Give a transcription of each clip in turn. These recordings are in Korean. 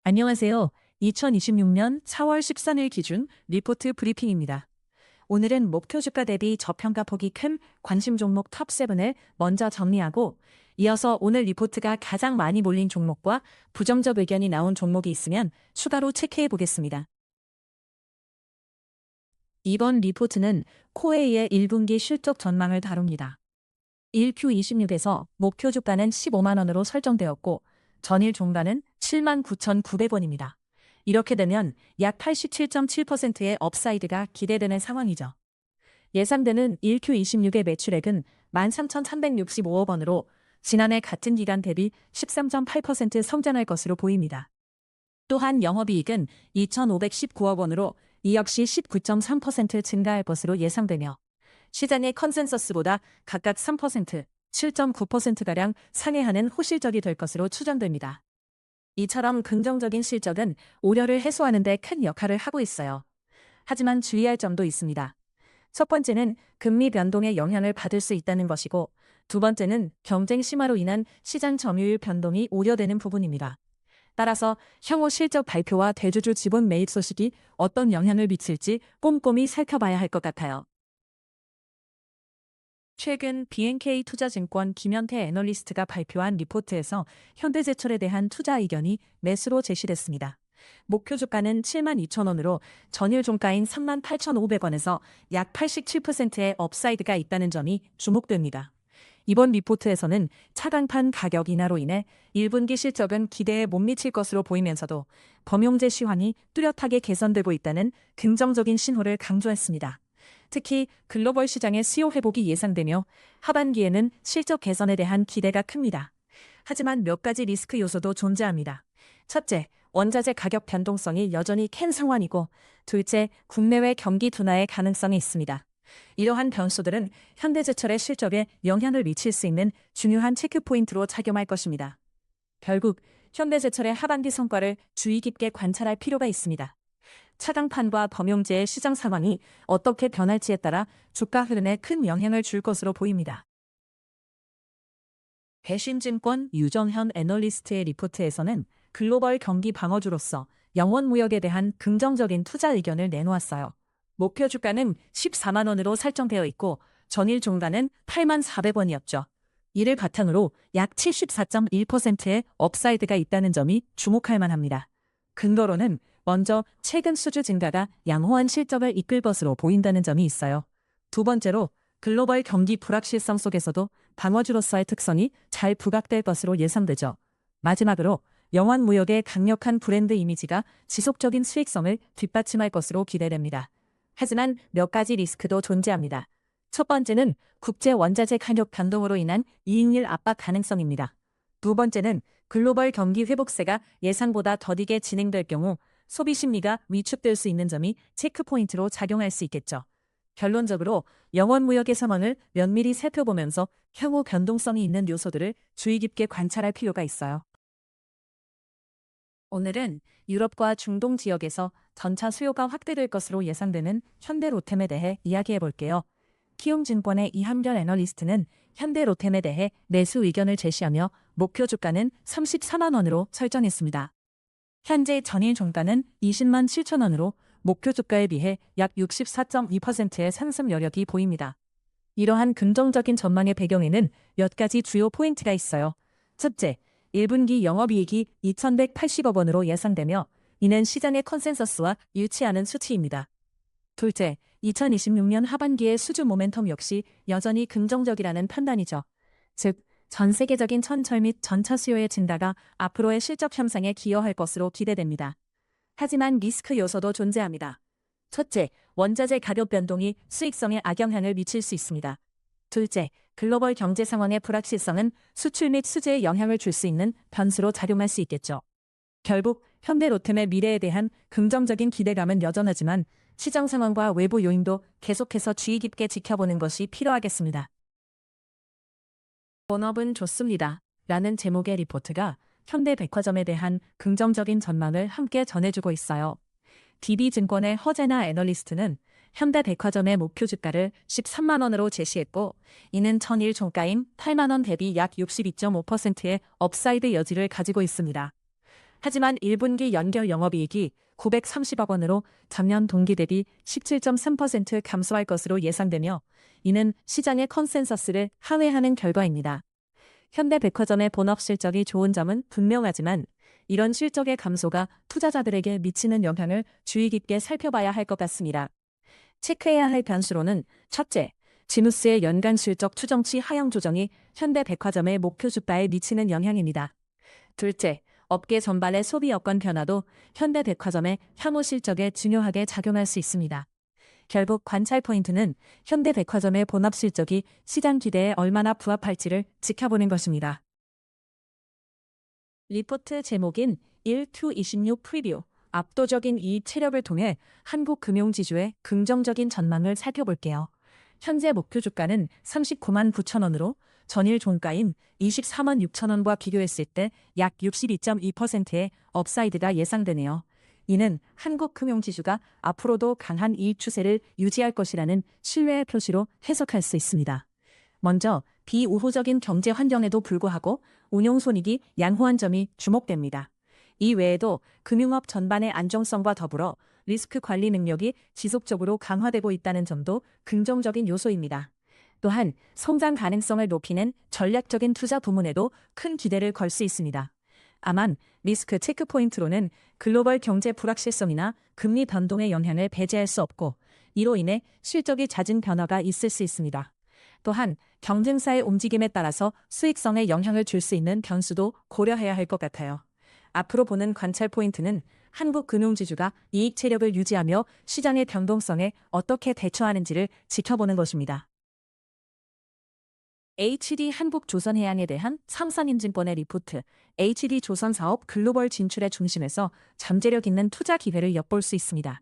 안녕하세요. 2026년 4월 13일 기준 리포트 브리핑입니다. 오늘은 목표 주가 대비 저평가 폭이 큰 관심 종목 탑7을 먼저 정리하고 이어서 오늘 리포트가 가장 많이 몰린 종목과 부정적 의견이 나온 종목이 있으면 추가로 체크해 보겠습니다. 이번 리포트는 코웨이의 1분기 실적 전망을 다룹니다. 1Q26에서 목표 주가는 15만 원으로 설정되었고 전일 종가는 79,900원입니다. 이렇게 되면 약 87.7%의 업사이드가 기대되는 상황이죠. 예상되는 1Q26의 매출액은 13,365억 원으로 지난해 같은 기간 대비 13.8% 성장할 것으로 보입니다. 또한 영업이익은 2,519억 원으로 이 역시 19.3% 증가할 것으로 예상되며 시장의 컨센서스보다 각각 3%, 7.9%가량 상회하는 호실적이 될 것으로 추정됩니다. 이처럼 긍정적인 실적은 우려를 해소하는 데 큰 역할을 하고 있어요. 하지만 주의할 점도 있습니다. 첫 번째는 금리 변동의 영향을 받을 수 있다는 것이고, 두 번째는 경쟁 심화로 인한 시장 점유율 변동이 우려되는 부분입니다. 따라서 향후 실적 발표와 대주주 지분 매입 소식이 어떤 영향을 미칠지 꼼꼼히 살펴봐야 할 것 같아요. 최근 BNK 투자증권 김현태 애널리스트가 발표한 리포트에서 현대제철에 대한 투자 의견이 매수로 제시됐습니다. 목표 주가는 72,000원으로 전일 종가인 38,500원에서 약 87%의 업사이드가 있다는 점이 주목됩니다. 이번 리포트에서는 차강판 가격 인하로 인해 1분기 실적은 기대에 못 미칠 것으로 보이면서도 범용제 시황이 뚜렷하게 개선되고 있다는 긍정적인 신호를 강조했습니다. 특히 글로벌 시장의 수요 회복이 예상되며 하반기에는 실적 개선에 대한 기대가 큽니다. 하지만 몇 가지 리스크 요소도 존재합니다. 첫째, 원자재 가격 변동성이 여전히 큰 상황이고, 둘째, 국내외 경기 둔화의 가능성이 있습니다. 이러한 변수들은 현대제철의 실적에 영향을 미칠 수 있는 중요한 체크포인트로 작용할 것입니다. 결국 현대제철의 하반기 성과를 주의 깊게 관찰할 필요가 있습니다. 차강판과 범용제의 시장 상황이 어떻게 변할지에 따라 주가 흐름에 큰 영향을 줄 것으로 보입니다. 배심증권 유정현 애널리스트의 리포트에서는 글로벌 경기 방어주로서 영원무역에 대한 긍정적인 투자 의견을 내놓았어요. 목표 주가는 14만 원으로 설정되어 있고 전일 종가는 8만 400원이었죠. 이를 바탕으로 약 74.1%의 업사이드가 있다는 점이 주목할 만합니다. 근거로는 먼저 최근 수주 증가가 양호한 실적을 이끌 것으로 보인다는 점이 있어요. 두 번째로 글로벌 경기 불확실성 속에서도 방어주로서의 특성이 잘 부각될 것으로 예상되죠. 마지막으로 영환무역의 강력한 브랜드 이미지가 지속적인 수익성을 뒷받침할 것으로 기대됩니다. 하지만 몇 가지 리스크도 존재합니다. 첫 번째는 국제 원자재 가격 변동으로 인한 이익률 압박 가능성입니다. 두 번째는 글로벌 경기 회복세가 예상보다 더디게 진행될 경우 소비 심리가 위축될 수 있는 점이 체크포인트로 작용할 수 있겠죠. 결론적으로 영원무역의 상황을 면밀히 살펴보면서 향후 변동성이 있는 요소들을 주의 깊게 관찰할 필요가 있어요. 오늘은 유럽과 중동 지역에서 전차 수요가 확대될 것으로 예상되는 현대로템에 대해 이야기해 볼게요. 키움증권의 이한별 애널리스트는 현대로템에 대해 매수 의견을 제시하며 목표 주가는 34만 원으로 설정했습니다. 현재 전일 종가는 20만 7천 원으로 목표 주가에 비해 약 64.2%의 상승 여력이 보입니다. 이러한 긍정적인 전망의 배경에는 몇 가지 주요 포인트가 있어요. 첫째, 1분기 영업이익이 2,180억 원으로 예상되며 이는 시장의 컨센서스와 일치하는 수치입니다. 둘째, 2026년 하반기의 수주 모멘텀 역시 여전히 긍정적이라는 판단이죠. 즉, 전 세계적인 천철 및 전차 수요의 증가가 앞으로의 실적 향상에 기여할 것으로 기대됩니다. 하지만 리스크 요소도 존재합니다. 첫째, 원자재 가격 변동이 수익성에 악영향을 미칠 수 있습니다. 둘째, 글로벌 경제 상황의 불확실성은 수출 및 수주에 영향을 줄 수 있는 변수로 작용할 수 있겠죠. 결국 현대로템의 미래에 대한 긍정적인 기대감은 여전하지만 시장 상황과 외부 요인도 계속해서 주의 깊게 지켜보는 것이 필요하겠습니다. 본업은 좋습니다. 라는 제목의 리포트가 현대백화점에 대한 긍정적인 전망을 함께 전해주고 있어요. DB증권의 허재나 애널리스트는 현대백화점의 목표 주가를 13만 원으로 제시했고 이는 전일 종가인 8만 원 대비 약 62.5%의 업사이드 여지를 가지고 있습니다. 하지만 1분기 연결 영업이익이 930억 원으로 전년 동기 대비 17.3% 감소할 것으로 예상되며 이는 시장의 컨센서스를 하회하는 결과입니다. 현대백화점의 본업 실적이 좋은 점은 분명하지만 이런 실적의 감소가 투자자들에게 미치는 영향을 주의 깊게 살펴봐야 할 것 같습니다. 체크해야 할 변수로는 첫째, 지무스의 연간 실적 추정치 하향 조정이 현대백화점의 목표 주가에 미치는 영향입니다. 둘째, 업계 전반의 소비 여건 변화도 현대백화점의 향후 실적에 중요하게 작용할 수 있습니다. 결국 관찰 포인트는 현대백화점의 본업 실적이 시장 기대에 얼마나 부합할지를 지켜보는 것입니다. 리포트 제목인 1Q26 프리뷰, 압도적인 이익 체력을 통해 한국 금융지주의 긍정적인 전망을 살펴볼게요. 현재 목표 주가는 39만 9천 원으로 전일 종가인 24만 6천 원과 비교했을 때 약 62.2%의 업사이드가 예상되네요. 이는 한국 금융지주가 앞으로도 강한 이익 추세를 유지할 것이라는 신뢰의 표시로 해석할 수 있습니다. 먼저 비우호적인 경제 환경에도 불구하고 운용손익이 양호한 점이 주목됩니다. 이 외에도 금융업 전반의 안정성과 더불어 리스크 관리 능력이 지속적으로 강화되고 있다는 점도 긍정적인 요소입니다. 또한 성장 가능성을 높이는 전략적인 투자 부문에도 큰 기대를 걸 수 있습니다. 다만 리스크 체크 포인트로는 글로벌 경제 불확실성이나 금리 변동의 영향을 배제할 수 없고 이로 인해 실적이 잦은 변화가 있을 수 있습니다. 또한 경쟁사의 움직임에 따라서 수익성에 영향을 줄 수 있는 변수도 고려해야 할 것 같아요. 앞으로 보는 관찰 포인트는 한국 금융지주가 이익 체력을 유지하며 시장의 변동성에 어떻게 대처하는지를 지켜보는 것입니다. HD 한국조선해양에 대한 삼성인증권의 리포트, HD조선 사업 글로벌 진출의 중심에서 잠재력 있는 투자 기회를 엿볼 수 있습니다.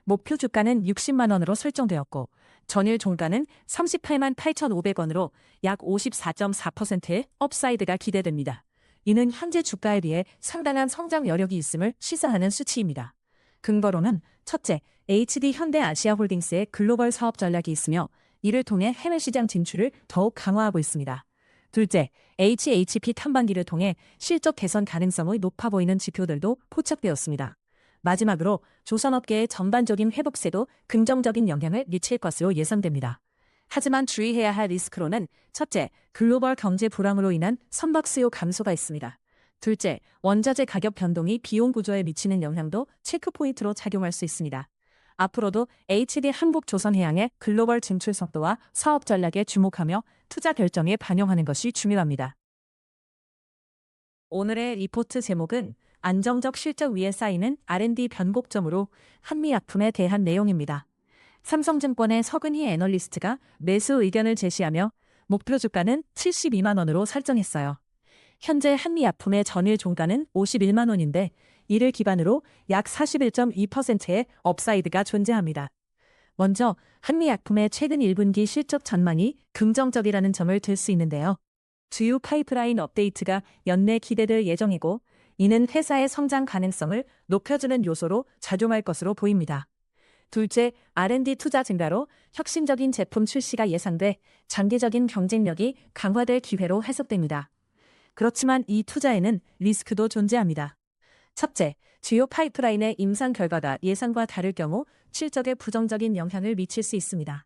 목표 주가는 60만 원으로 설정되었고 전일 종가는 38만 8,500원으로 약 54.4%의 업사이드가 기대됩니다. 이는 현재 주가에 비해 상당한 성장 여력이 있음을 시사하는 수치입니다. 근거로는 첫째, HD 현대아시아홀딩스의 글로벌 사업 전략이 있으며 이를 통해 해외 시장 진출을 더욱 강화하고 있습니다. 둘째, HHP 탐방기를 통해 실적 개선 가능성이 높아 보이는 지표들도 포착되었습니다. 마지막으로 조선업계의 전반적인 회복세도 긍정적인 영향을 미칠 것으로 예상됩니다. 하지만 주의해야 할 리스크로는 첫째, 글로벌 경제 불황으로 인한 선박 수요 감소가 있습니다. 둘째, 원자재 가격 변동이 비용 구조에 미치는 영향도 체크포인트로 작용할 수 있습니다. 앞으로도 HD 한국조선해양의 글로벌 진출 속도와 사업 전략에 주목하며 투자 결정에 반영하는 것이 중요합니다. 오늘의 리포트 제목은 안정적 실적 위에 쌓이는 R&D 변곡점으로 한미약품에 대한 내용입니다. 삼성증권의 서근희 애널리스트가 매수 의견을 제시하며 목표 주가는 72만 원으로 설정했어요. 현재 한미약품의 전일 종가는 51만 원인데 이를 기반으로 약 41.2%의 업사이드가 존재합니다. 먼저 한미약품의 최근 1분기 실적 전망이 긍정적이라는 점을 들 수 있는데요. 주요 파이프라인 업데이트가 연내 기대될 예정이고 이는 회사의 성장 가능성을 높여주는 요소로 작용할 것으로 보입니다. 둘째, R&D 투자 증가로 혁신적인 제품 출시가 예상돼 장기적인 경쟁력이 강화될 기회로 해석됩니다. 그렇지만 이 투자에는 리스크도 존재합니다. 첫째, 주요 파이프라인의 임상 결과가 예상과 다를 경우 실적에 부정적인 영향을 미칠 수 있습니다.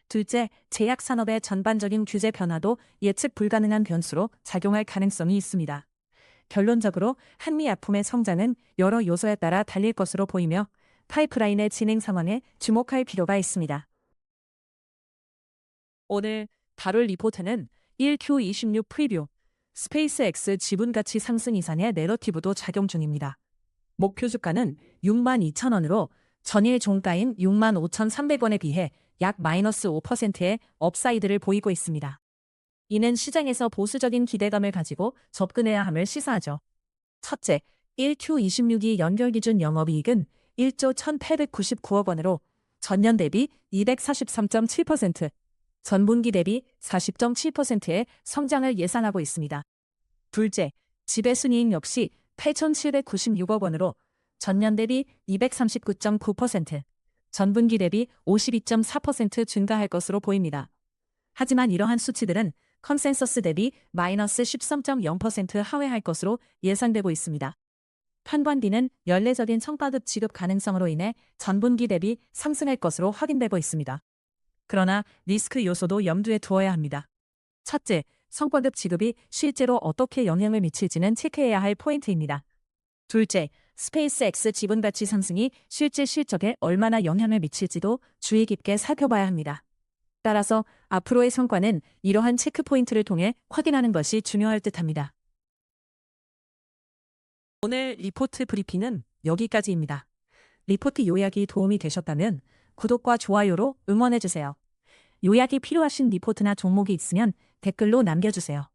둘째, 제약 산업의 전반적인 규제 변화도 예측 불가능한 변수로 작용할 가능성이 있습니다. 결론적으로 한미약품의 성장은 여러 요소에 따라 달릴 것으로 보이며 파이프라인의 진행 상황에 주목할 필요가 있습니다. 오늘 다룰 리포트는 1Q26 프리뷰, 스페이스X 지분가치 상승 이상의 내러티브도 작용 중입니다. 목표 주가는 6만 2천 원으로 전일 종가인 6만 5,300원에 비해 약 마이너스 5%의 업사이드를 보이고 있습니다. 이는 시장에서 보수적인 기대감을 가지고 접근해야 함을 시사하죠. 첫째, 1Q26이 연결 기준 영업이익은 1조 1,899억 원으로 전년 대비 243.7%, 전분기 대비 40.7%의 성장을 예상하고 있습니다. 둘째, 지배순이익 역시 8,796억 원으로 전년 대비 239.9%, 전분기 대비 52.4% 증가할 것으로 보입니다. 하지만 이러한 수치들은 컨센서스 대비 마이너스 13.0% 하회할 것으로 예상되고 있습니다. 판관비는 연례적인 성과급 지급 가능성으로 인해 전분기 대비 상승할 것으로 확인되고 있습니다. 그러나 리스크 요소도 염두에 두어야 합니다. 첫째, 성과급 지급이 실제로 어떻게 영향을 미칠지는 체크해야 할 포인트입니다. 둘째, 스페이스X 지분 가치 상승이 실제 실적에 얼마나 영향을 미칠지도 주의 깊게 살펴봐야 합니다. 따라서 앞으로의 성과는 이러한 체크 포인트를 통해 확인하는 것이 중요할 듯합니다. 오늘 리포트 브리핑은 여기까지입니다. 리포트 요약이 도움이 되셨다면 구독과 좋아요로 응원해주세요. 요약이 필요하신 리포트나 종목이 있으면 댓글로 남겨주세요.